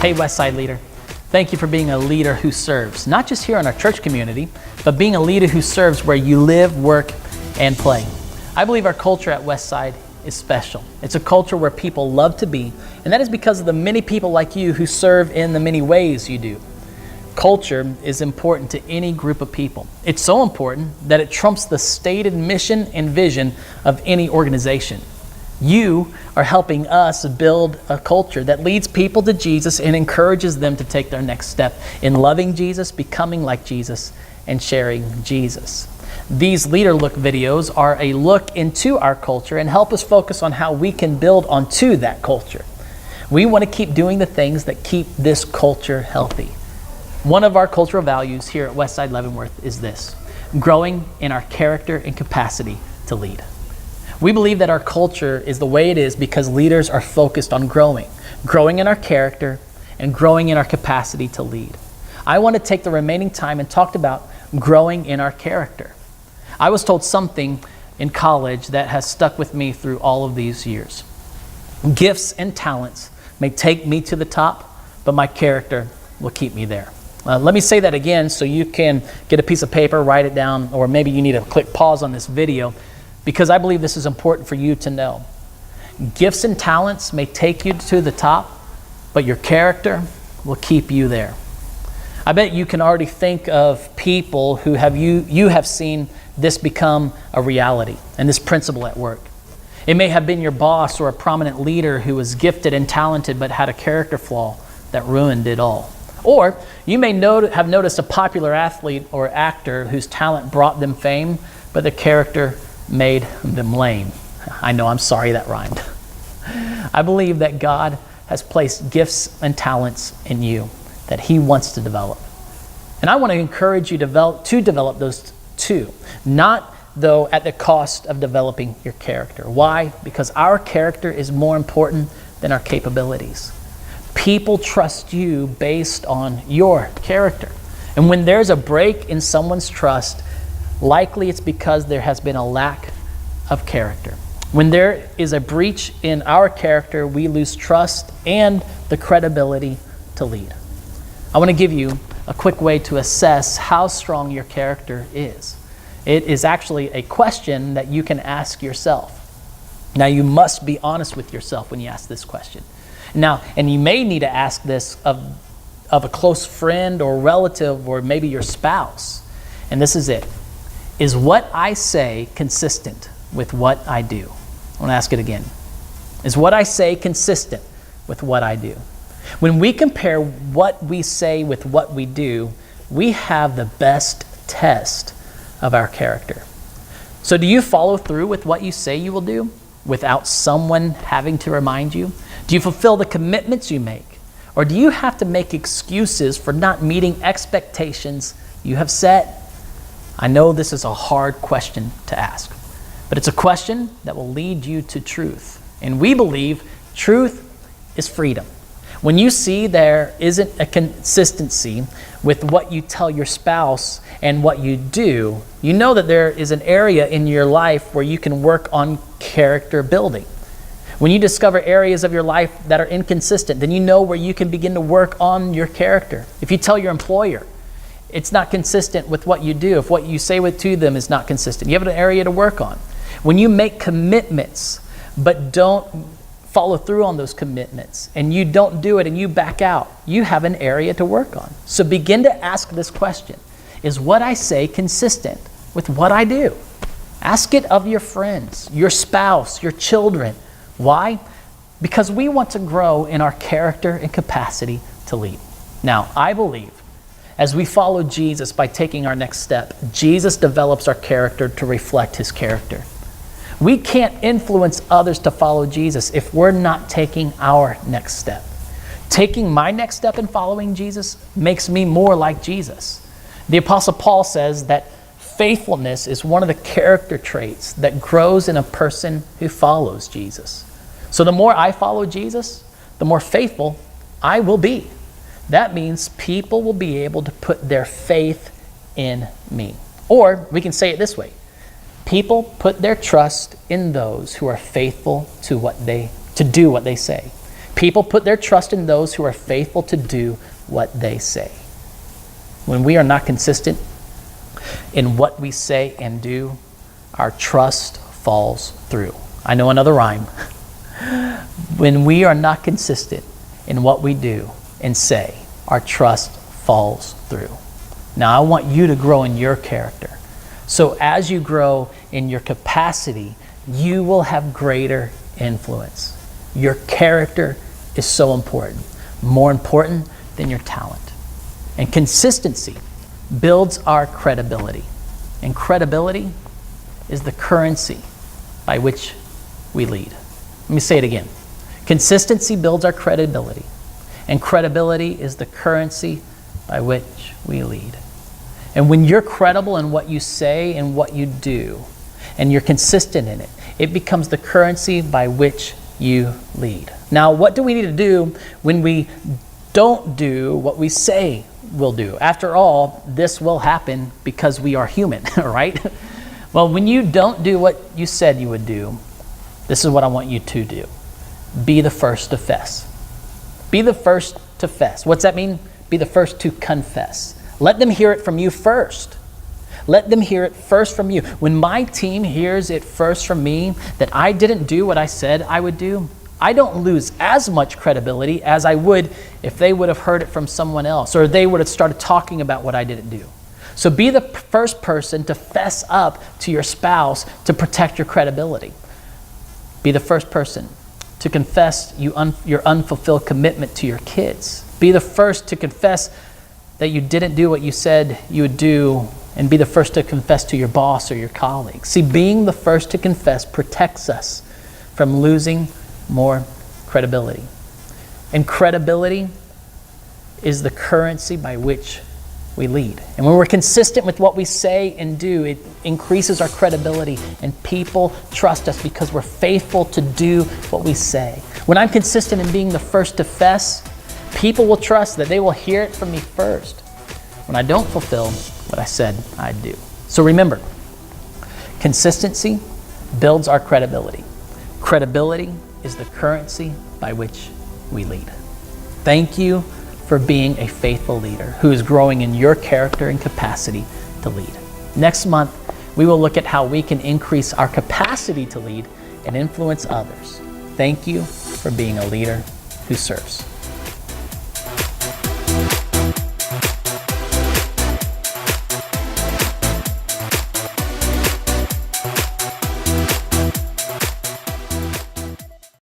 Hey, Westside leader. Thank you for being a leader who serves, not just here in our church community, but being a leader who serves where you live, work, and play. I believe our culture at Westside is special. It's a culture where people love to be, and that is because of the many people like you who serve in the many ways you do. Culture is important to any group of people. It's so important that it trumps the stated mission and vision of any organization. You are helping us build a culture that leads people to Jesus and encourages them to take their next step in loving Jesus, becoming like Jesus, and sharing Jesus. These Leader Look videos are a look into our culture and help us focus on how we can build onto that culture. We want to keep doing the things that keep this culture healthy. One of our cultural values here at Westside Leavenworth is this: growing in our character and capacity to lead. We believe that our culture is the way it is because leaders are focused on growing in our character and growing in our capacity to lead. I want to take the remaining time and talk about growing in our character. I was told something in college that has stuck with me through all of these years. Gifts and talents may take me to the top, but my character will keep me there. Let me say that again so you can get a piece of paper, write it down, or maybe you need to click pause on this video, because I believe this is important for you to know. Gifts and talents may take you to the top, but your character will keep you there. I bet you can already think of people who you have seen this become a reality and this principle at work. It may have been your boss or a prominent leader who was gifted and talented but had a character flaw that ruined it all. Or you may have noticed a popular athlete or actor whose talent brought them fame, but their character made them lame. I know, I'm sorry that rhymed. I believe that God has placed gifts and talents in you that He wants to develop. And I want to encourage you to develop those too, not though at the cost of developing your character. Why? Because our character is more important than our capabilities. People trust you based on your character. And when there's a break in someone's trust, likely it's because there has been a lack of character. When there is a breach in our character, we lose trust and the credibility to lead. I want to give you a quick way to assess how strong your character is. It is actually a question that you can ask yourself. Now, you must be honest with yourself when you ask this question. Now, and you may need to ask this of a close friend or relative or maybe your spouse. And this is it. Is what I say consistent with what I do? I want to ask it again. Is what I say consistent with what I do? When we compare what we say with what we do, we have the best test of our character. So do you follow through with what you say you will do without someone having to remind you? Do you fulfill the commitments you make? Or do you have to make excuses for not meeting expectations you have set? I know this is a hard question to ask, but it's a question that will lead you to truth. And we believe truth is freedom. When you see there isn't a consistency with what you tell your spouse and what you do, you know that there is an area in your life where you can work on character building. When you discover areas of your life that are inconsistent, then you know where you can begin to work on your character. If you tell your employer it's not consistent with what you do, if what you say to them is not consistent, you have an area to work on. When you make commitments but don't follow through on those commitments and you don't do it and you back out, you have an area to work on. So begin to ask this question: is what I say consistent with what I do? Ask it of your friends, your spouse, your children. Why? Because we want to grow in our character and capacity to lead. Now, I believe as we follow Jesus by taking our next step, Jesus develops our character to reflect His character. We can't influence others to follow Jesus if we're not taking our next step. Taking my next step in following Jesus makes me more like Jesus. The Apostle Paul says that faithfulness is one of the character traits that grows in a person who follows Jesus. So the more I follow Jesus, the more faithful I will be. That means people will be able to put their faith in me. Or we can say it this way: people put their trust in those who are faithful to do what they say. People put their trust in those who are faithful to do what they say. When we are not consistent in what we say and do, our trust falls through. I know another rhyme. When we are not consistent in what we do and say, our trust falls through. Now, I want you to grow in your character. So as you grow in your capacity, you will have greater influence. Your character is so important, more important than your talent. And consistency builds our credibility. And credibility is the currency by which we lead. Let me say it again. Consistency builds our credibility, and credibility is the currency by which we lead. And when you're credible in what you say and what you do, and you're consistent in it, it becomes the currency by which you lead. Now, what do we need to do when we don't do what we say we'll do? After all, this will happen because we are human, right? Well, when you don't do what you said you would do, this is what I want you to do. Be the first to fess. Be the first to fess. What's that mean? Be the first to confess. Let them hear it from you first. Let them hear it first from you. When my team hears it first from me that I didn't do what I said I would do, I don't lose as much credibility as I would if they would have heard it from someone else, or they would have started talking about what I didn't do. So be the first person to fess up to your spouse to protect your credibility. Be the first person to confess your unfulfilled commitment to your kids. Be the first to confess that you didn't do what you said you would do, and be the first to confess to your boss or your colleagues. See, being the first to confess protects us from losing more credibility. And credibility is the currency by which we lead. And when we're consistent with what we say and do, it increases our credibility, and people trust us because we're faithful to do what we say. When I'm consistent in being the first to fess, people will trust that they will hear it from me first when I don't fulfill what I said I'd do. So remember, consistency builds our credibility. Credibility is the currency by which we lead. Thank you for being a faithful leader who is growing in your character and capacity to lead. Next month, we will look at how we can increase our capacity to lead and influence others. Thank you for being a leader who serves.